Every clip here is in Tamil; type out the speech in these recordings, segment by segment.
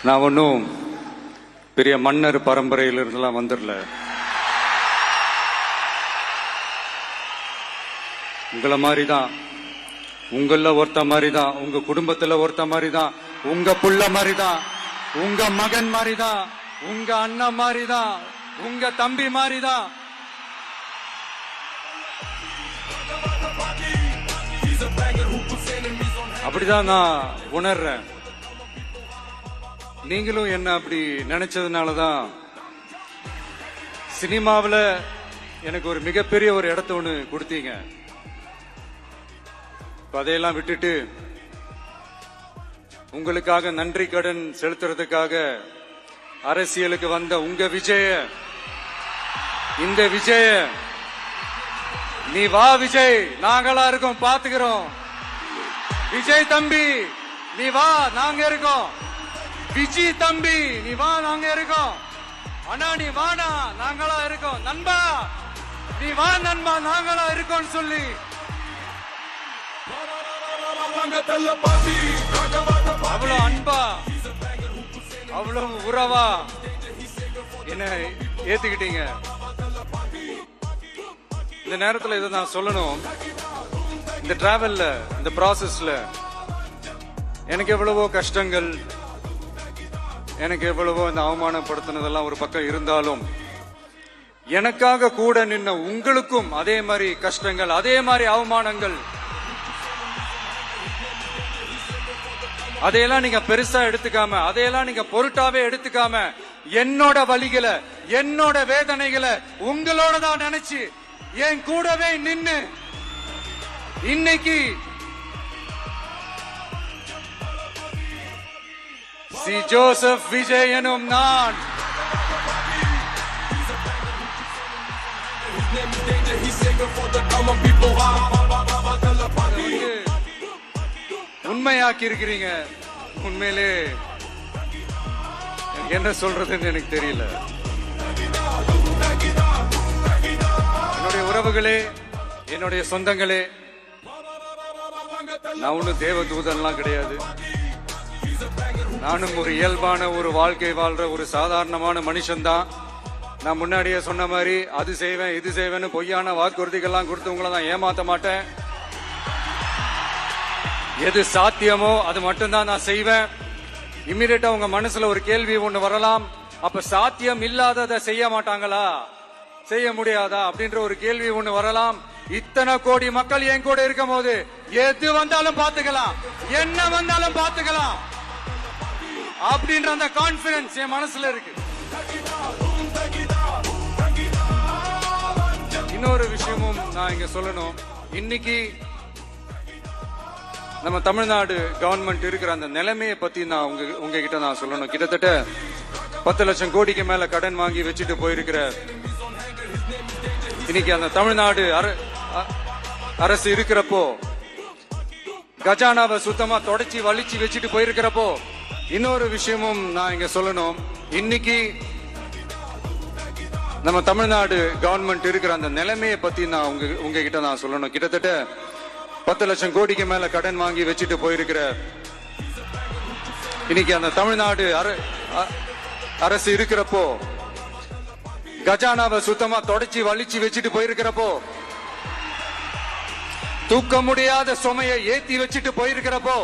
நான் ஒன்றும் பெரிய மன்னர் பரம்பரையிலிருந்துலாம் வந்துடல. உங்களை மாதிரி தான், உங்கள ஒருத்த மாதிரி தான், உங்க குடும்பத்துல ஒருத்த மாதிரி தான், உங்க புள்ள மாதிரி தான், உங்க மகன் மாதிரி தான், உங்க அண்ணன் மாதிரி தான், உங்க தம்பி மாதிரி தான். அப்படிதான் நான் உணர்றேன். நீங்களும் என்ன அப்படி நினைச்சதுனாலதான் சினிமாவில் எனக்கு ஒரு மிகப்பெரிய ஒரு இடத்த ஒண்ணு கொடுத்தீங்க. அதையெல்லாம் விட்டுட்டு உங்களுக்காக நன்றி கடன் செலுத்துறதுக்காக அரசியலுக்கு வந்த உங்க விஜய, இந்த விஜய, நீ வா விஜய், நாங்களா இருக்கோம், பாத்துக்கிறோம். விஜய் தம்பி நீ வா, நாங்க இருக்கோம். விஜய் தம்பி நீ வா, நாங்க இருக்கோம். அண்ணா நீ வாடா, நாங்களா இருக்கோம். நண்பா நீ வா நண்பா, நாங்களா இருக்கோம் சொல்லி அவ்வளவு அன்பா, அவ்வளவு உறவா என்ன ஏத்துக்கிட்டீங்க. இந்த நேரத்தில் இதை நான் சொல்லணும். இந்த டிராவல்ல, இந்த ப்ராசஸ்ல எனக்கு எவ்வளவோ கஷ்டங்கள், எனக்கு எவ்வளவோ இந்த அவமானப்படுத்தினதெல்லாம் ஒரு பக்கம் இருந்தாலும், எனக்காக கூட நின்ன உங்களுக்கும் அதே மாதிரி கஷ்டங்கள், அதே மாதிரி அவமானங்கள், அதையெல்லாம் நீங்க பெருசா எடுத்துக்காம, அதையெல்லாம் நீங்க பொருட்டாவே எடுத்துக்காம, என்னோட வலிகளை, என்னோட வேதனைகளை உங்களோட தான் நினைச்சு என் கூடவே நின்னு இன்னைக்கு சி ஜோசப் விஜய் எனும் நான் உண்மையாக்கி இருக்கிறீங்க. உண்மையிலே என்ன சொல்றதுன்னு எனக்கு தெரியல. என்னுடைய உறவுகளே, என்னுடைய சொந்தங்களே, நான் ஒன்னும் தேவதூதன்லாம் கிடையாது. நானும் ஒரு இயல்பான ஒரு வாழ்க்கை வாழ்ற ஒரு சாதாரணமான மனுஷன்தான். நான் முன்னாடியே சொன்ன மாதிரி அது செய்வேன் இது செய்வேன்னு பொய்யான வாக்குறுதிகள்லாம் கொடுத்து உங்களை நான் ஏமாத்த மாட்டேன். எது சாத்தியமோ அது மட்டும்தான் நான் செய்வேன். இம்மிடியேட்டா உங்க மனசுல ஒரு கேள்வி ஒண்ணு வரலாம், அப்ப சாத்தியம் இல்லாததை செய்ய மாட்டாங்களா, செய்ய முடியாதா அப்படின்ற ஒரு கேள்வி ஒண்ணு வரலாம். இத்தனை கோடி மக்கள் என் கூட இருக்கும் போது எது வந்தாலும் பாத்துக்கலாம், என்ன வந்தாலும் பாத்துக்கலாம் அப்படின்ற அந்த கான்பிடன்ஸ் என் மனசுல இருக்கு. இன்னொரு விஷயமும் நான் இங்க சொல்லணும். இன்னைக்கு நம்ம தமிழ்நாடு கவர்மெண்ட் இருக்கிற அந்த நிலைமையை பத்தி நான் உங்ககிட்ட நான் சொல்லணும். கிட்டத்தட்ட 10 லட்சம் கோடிக்கு மேல கடன் வாங்கி வச்சுட்டு போயிருக்கிற இன்னைக்கு அந்த தமிழ்நாடு அரசு இருக்கிறப்போ, கஜானாவை சுத்தமா தொடச்சி வலிச்சு வச்சுட்டு போயிருக்கிறப்போ, இன்னொரு விஷயமும் நான் இங்க சொல்லணும். இன்னைக்கு நம்ம தமிழ்நாடு கவர்மெண்ட் இருக்கிற அந்த நிலைமையை பத்தி நான் உங்ககிட்ட நான் சொல்லணும். கிட்டத்தட்ட 10 லட்சம் கோடிக்கு மேல கடன் வாங்கி வச்சுட்டு போயிருக்கிற இன்னைக்கு அந்த தமிழ்நாடு அரசு இருக்கிறப்போ, கஜானாவை சுத்தமா தொடச்சி வலிச்சு வச்சுட்டு போயிருக்கிறப்போ, தூக்க முடியாத சுமையை ஏத்தி வச்சுட்டு போயிருக்கிறப்போ,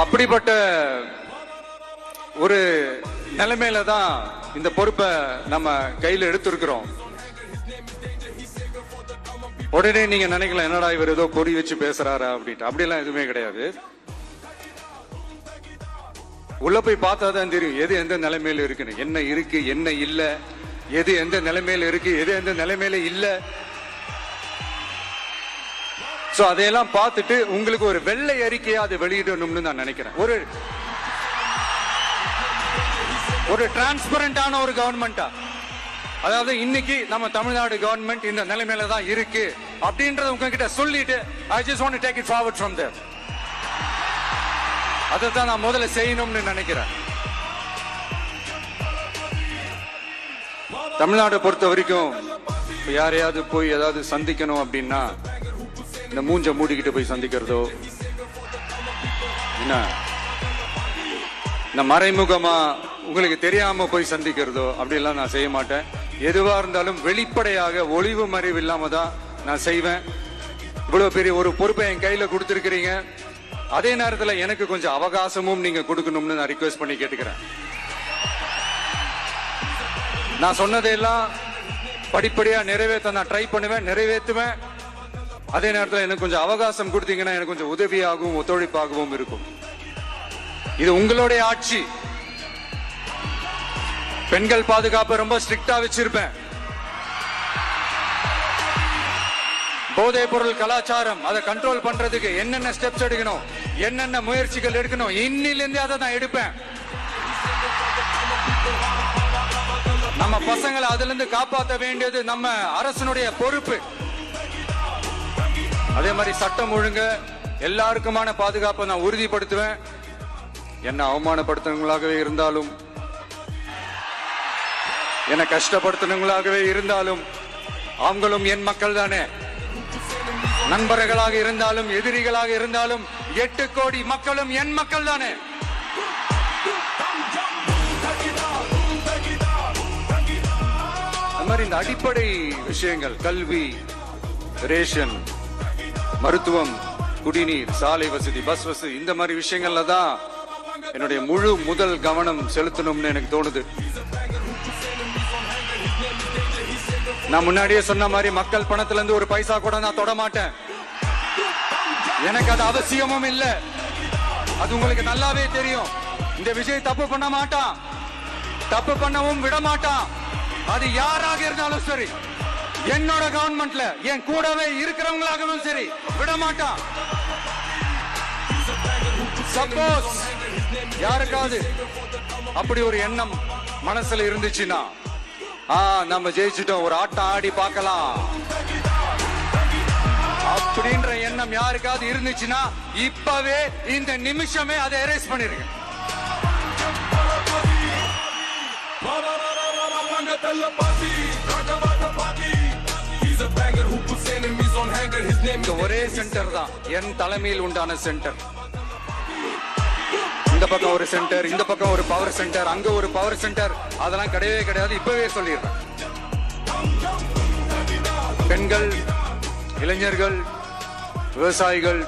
அப்படிப்பட்ட ஒரு நிலைமையில தான் இந்த பொறுப்பை நம்ம கையில எடுத்திருக்கிறோம். உடனே நீங்க நினைக்கலாம், என்னடா இவர் ஏதோ பொறி வச்சு பேசுறாரா அப்படின்ட்டு. அப்படிலாம் எதுவுமே கிடையாது. உள்ள போய் பார்த்தாதான் தெரியும் எது எந்த நிலைமையில இருக்குன்னு, என்ன இருக்கு என்ன இல்ல, எது எந்த நிலைமையில இருக்கு எது எந்த நிலைமையில இல்ல. அதையெல்லாம் பார்த்துட்டு உங்களுக்கு ஒரு வெள்ளை அறிக்கையா அதை வெளியிடணும்னு நான் நினைக்கிறேன். ஒரு டிரான்ஸ்பரண்டான ஒரு கவர்மெண்டா, அதாவது இன்னைக்கு நம்ம தமிழ்நாடு கவர்மெண்ட் இந்த நிலைமையில தான் இருக்கு அப்படின்றத உங்ககிட்ட சொல்லிட்டு I just want to take it forward from there. அதைத்தான் நான் முதல்ல செய்யணும்னு நினைக்கிறேன். தமிழ்நாட்டை பொறுத்த வரைக்கும் யாரையாவது போய் ஏதாவது சந்திக்கணும் அப்படின்னா இந்த மூஞ்ச மூடிக்கிட்டு போய் சந்திக்கிறதோ, என்ன இந்த மறைமுகமா உங்களுக்கு தெரியாம போய் சந்திக்கிறதோ அப்படிலாம் நான் செய்ய மாட்டேன். எதுவா இருந்தாலும் வெளிப்படையாக ஒளிவு மறைவு இல்லாம தான் நான் செய்வேன். இவ்வளவு பெரிய ஒரு பொறுப்பை என் கையில கொடுத்திருக்கிறீங்க. அதே நேரத்தில் எனக்கு கொஞ்சம் அவகாசமும் நீங்க கொடுக்கணும்னு நான் ரிக்வெஸ்ட் பண்ணி கேட்டுக்கிறேன். நான் சொன்னதையெல்லாம் படிப்படியா நிறைவேற்ற நான் ட்ரை பண்ணுவேன், நிறைவேற்றுவேன். அதே நேரத்தில் எனக்கு கொஞ்சம் அவகாசம் கொடுத்தீங்கன்னா எனக்கு கொஞ்சம் உதவியாகவும் ஒத்துழைப்பாகவும் இருக்கும். இது உங்களுடைய ஆட்சி. பெண்கள் பாதுகாப்பை ரொம்ப ஸ்ட்ரிக்டா வச்சிருப்பேன். போதைப் பொருள் கலாச்சாரம் அதை கண்ட்ரோல் பண்றதுக்கு என்னென்ன ஸ்டெப்ஸ் எடுக்கணும், என்னென்ன முயற்சிகள் எடுக்கணும், இன்னிலிருந்து அதை நான் எடுப்பேன். நம்ம பசங்களை அதுல இருந்து காப்பாற்ற வேண்டியது நம்ம அரசனுடைய பொறுப்பு. அதே மாதிரி சட்டம் ஒழுங்கு எல்லாருக்குமான பாதுகாப்பை நான் உறுதிப்படுத்துவேன். என்ன அவமானப்படுத்துறவங்களாகவே இருந்தாலும், என்ன கஷ்டப்படுத்துறவங்களாகவே இருந்தாலும், அவங்களும் என் மக்கள் தானே. நண்பர்களாக இருந்தாலும் எதிரிகளாக இருந்தாலும் 8 கோடி மக்களும் என் மக்கள் தானே. அந்த மாதிரி இந்த அடிப்படை விஷயங்கள், கல்வி, ரேஷன், மருத்துவம், குடிநீர், சாலை வசதி, பஸ் வசதி, இந்த மாதிரி விஷயங்கள்ல தான் என்னுடைய முழு முதல் கவனம் செலுத்தணும்னு எனக்கு தோணுது. நான் முன்னாடியே சொன்ன மாதிரி மக்கள் பணத்துல இருந்து ஒரு பைசா கூட நான் தொட மாட்டேன். எனக்கு அது அவசியமும் இல்லை. அது உங்களுக்கு நல்லாவே தெரியும். இந்த விஜய் தப்பு பண்ண மாட்டான், தப்பு பண்ணவும் விட மாட்டான். அது யாராக இருந்தாலும் சரி, என்னோட கவர்மெண்ட்ல என் கூடவே இருக்கிறவங்களாகவும் சரி, விட மாட்டான். சப்போஸ் யாருக்காவது அப்படி ஒரு எண்ணம் மனசுல இருந்துச்சுன்னா, நம்ம ஜெயிச்சுட்டோம், ஒரு ஆட்டம் ஆடி பார்க்கலாம் அப்படின்ற எண்ணம் யாருக்காவது இருந்துச்சுன்னா இப்பவே இந்த நிமிஷமே அதை எரேஸ் பண்ணிருங்க. ஒரே சென்டர் தான் என் தலைமையில் உண்டான சென்டர். இந்த பக்கம் ஒரு சென்டர், இந்த பக்கம் ஒரு பவர் சென்டர், அங்க ஒரு பவர் சென்டர், அதெல்லாம் கிடையவே கிடையாது. இப்பவே சொல்லிடுறேன். பெண்கள், இளைஞர்கள், விவசாயிகள்,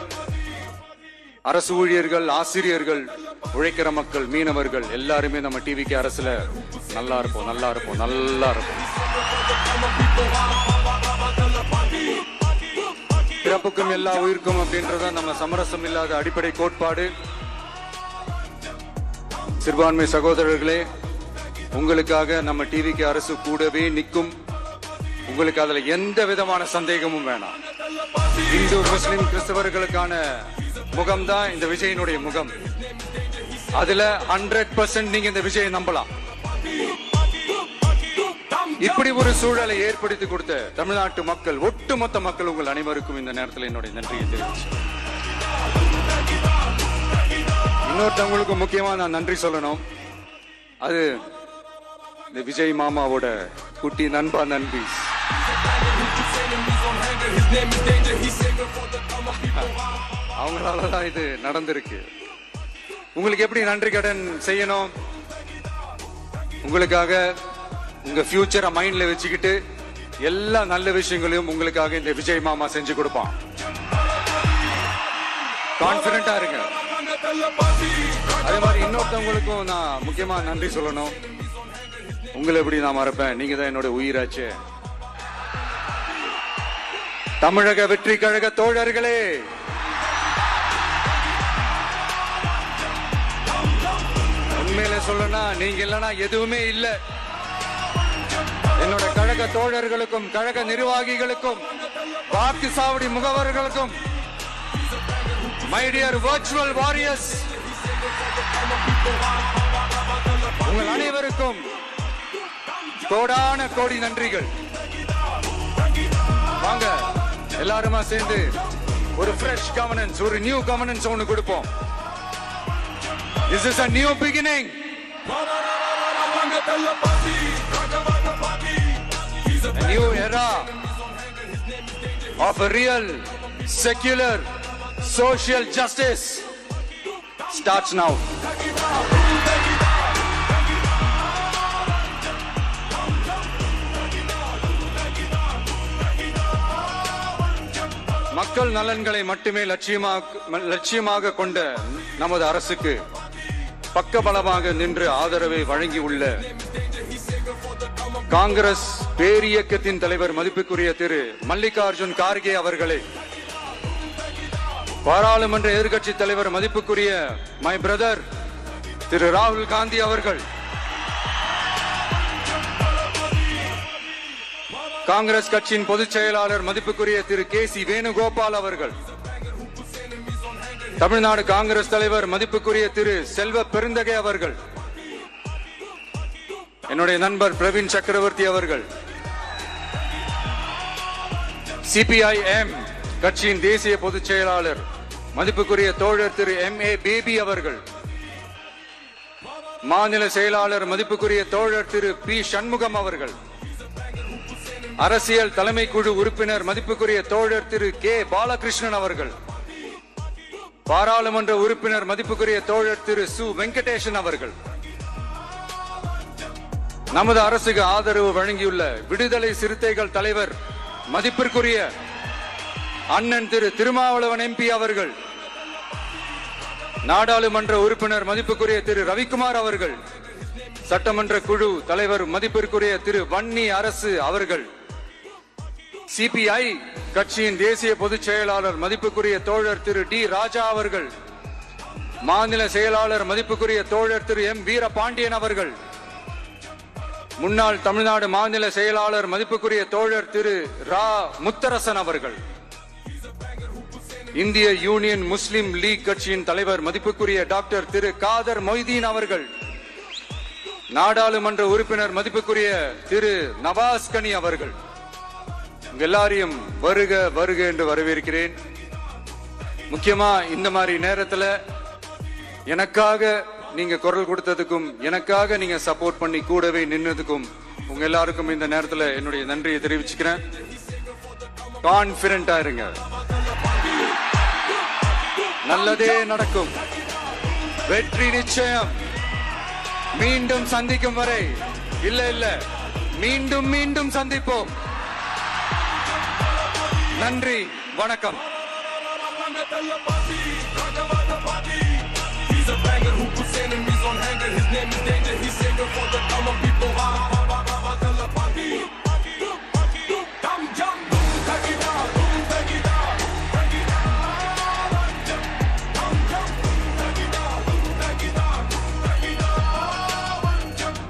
அரசு ஊழியர்கள், ஆசிரியர்கள், உழைக்கிற மக்கள், மீனவர்கள் எல்லாருமே நம்ம டிவிக்கு அரசுல நல்லா இருப்போம், நல்லா இருப்போம், நல்லா இருப்போம். பிறப்புக்கும் எல்லா உயிருக்கும் அப்படின்றத நம்ம சமரசம் இல்லாத அடிப்படை கோட்பாடு. சிறுபான்மை சகோதரர்களே, உங்களுக்காக நம்ம டிவிக்கு அரசு கூடவே நிற்கும். உங்களுக்கு அதுல எந்த விதமான சந்தேகமும் வேணாம். இந்து, முஸ்லிம், கிறிஸ்தவர்களுக்கான முகம் தான் இந்த விஜயனுடைய முகம். அதுல 100% நீங்க இந்த விஜயை நம்பலாம். இப்படி ஒரு சூழலை ஏற்படுத்தி கொடுத்த தமிழ்நாட்டு மக்கள், ஒட்டுமொத்த மக்கள், உங்கள் அனைவருக்கும் இந்த நேரத்தில் என்னுடைய நன்றியை தெரிவிச்சு, இன்னொருத்தவங்களுக்கு முக்கியமா நான் நன்றி சொல்லணும். அது இந்த விஜய் மாமாவோட குட்டி நண்பா நண்பி. அவங்களாலதான் இது நடந்திருக்கு. உங்களுக்கு எப்படி நன்றி கடன் செய்யணும்? உங்களுக்காக உங்க ஃபியூச்சரை மைண்ட்ல வச்சுக்கிட்டு எல்லா நல்ல விஷயங்களையும் உங்களுக்காக இந்த விஜய் மாமா செஞ்சு கொடுப்பான். கான்பிடண்டா இருங்க. அதே மாதிரி இன்னொருத்தவங்களுக்கும் நான் முக்கியமா நன்றி சொல்லணும். உங்களை எப்படி நான் மறப்பேன்? நீங்க தான் என்னோட உயிராச்சு. தமிழக வெற்றி கழக தோழர்களே, உண்மையில சொல்லனா நீங்க இல்லனா எதுவுமே இல்லை. என்னோட கழக தோழர்களுக்கும், கழக நிர்வாகிகளுக்கும், வாக்கு சாவடி முகவர்களுக்கும், மை டியர் வர்ச்சுவல் வாரியர்ஸ், உங்கள் அனைவருக்கும் கோடான கோடி நன்றிகள். வாங்க எல்லாருமா சேர்ந்து ஒரு ஃப்ரெஷ் கவர்னன்ஸ், ஒரு நியூ கவர்னன்ஸ் ஒன்னு கொடுப்போம். This is a new beginning. A new era of a real, secular, social justice. starts now. மக்கள் நலன்களை மட்டுமே லட்சியமாக கொண்ட நமது அரசுக்கு பக்கபலமாக நின்று ஆதரவை வழங்கியுள்ள காங்கிரஸ் பேரியக்கத்தின் தலைவர் மதிப்புக்குரிய திரு மல்லிகார்ஜுன் கார்கே அவர்களை, பாராளுமன்ற எதிர்க்கட்சி தலைவர் மதிப்புக்குரிய மை பிரதர் திரு ராகுல் காந்தி அவர்கள், காங்கிரஸ் கட்சியின் பொதுச் செயலாளர் மதிப்புக்குரிய திரு கே.சி. வேணுகோபால் அவர்கள், தமிழ்நாடு காங்கிரஸ் தலைவர் மதிப்புக்குரிய திரு செல்வ பெருந்தகை அவர்கள், என்னுடைய நண்பர் பிரவீன் சக்கரவர்த்தி அவர்கள், சிபிஐஎம் கட்சியின் தேசிய பொதுச் செயலாளர் மதிப்புக்குரிய தோழர் திரு M.A. பேபி அவர்கள், மாநில செயலாளர் மதிப்புக்குரிய தோழர் திரு பி. சண்முகம் அவர்கள், அரசியல் தலைமை குழு உறுப்பினர் மதிப்புக்குரிய தோழர் திரு கே. பாலகிருஷ்ணன் அவர்கள், பாராளுமன்ற உறுப்பினர் மதிப்புக்குரிய தோழர் திரு சு. வெங்கடேசன் அவர்கள், நமது அரசுக்கு ஆதரவு வழங்கியுள்ள விடுதலை சிறுத்தைகள் தலைவர் மதிப்பிற்குரிய அண்ணன் திரு திருமாவளவன் MP அவர்கள், நாடாளுமன்ற உறுப்பினர் மதிப்புக்குரிய திரு ரவிக்குமார் அவர்கள், சட்டமன்ற குழு தலைவர் மதிப்பிற்குரிய திரு வன்னி அரசு அவர்கள், சிபிஐ கட்சியின் தேசிய பொதுச் செயலாளர் மதிப்புக்குரிய தோழர் திரு டி. ராஜா அவர்கள், மாநில செயலாளர் மதிப்புக்குரிய தோழர் திரு M. வீரபாண்டியன் அவர்கள், முன்னாள் தமிழ்நாடு மாநில செயலாளர் மதிப்புக்குரிய தோழர் திரு ரா. முத்தரசன் அவர்கள், இந்திய யூனியன் முஸ்லிம் லீக் கட்சியின் தலைவர் மதிப்புக்குரிய டாக்டர் திரு காதர் மொய்தீன் அவர்கள், நாடாளுமன்ற உறுப்பினர் மதிப்புக்குரிய திரு நவாஸ் கனி அவர்கள், எல்லாரையும் வருக வருக என்று வரவேற்கிறேன். முக்கியமா இந்த மாதிரி நேரத்துல எனக்காக நீங்க குரல் கொடுத்ததுக்கும், எனக்காக நீங்க சப்போர்ட் பண்ணி கூடவே நின்னதுக்கும் உங்க எல்லாருக்கும் இந்த நேரத்துல என்னுடைய நன்றியை தெரிவிச்சுக்கிறேன். கான்பிடென்டா இருங்க, நல்லதே நடக்கும், வெற்றி நிச்சயம். மீண்டும் சந்திக்கும் வரை இல்ல மீண்டும் மீண்டும் சந்திப்போம். நன்றி, வணக்கம். He's a banger who puts enemies on hanger. His name is Danger. He's savior for the common people.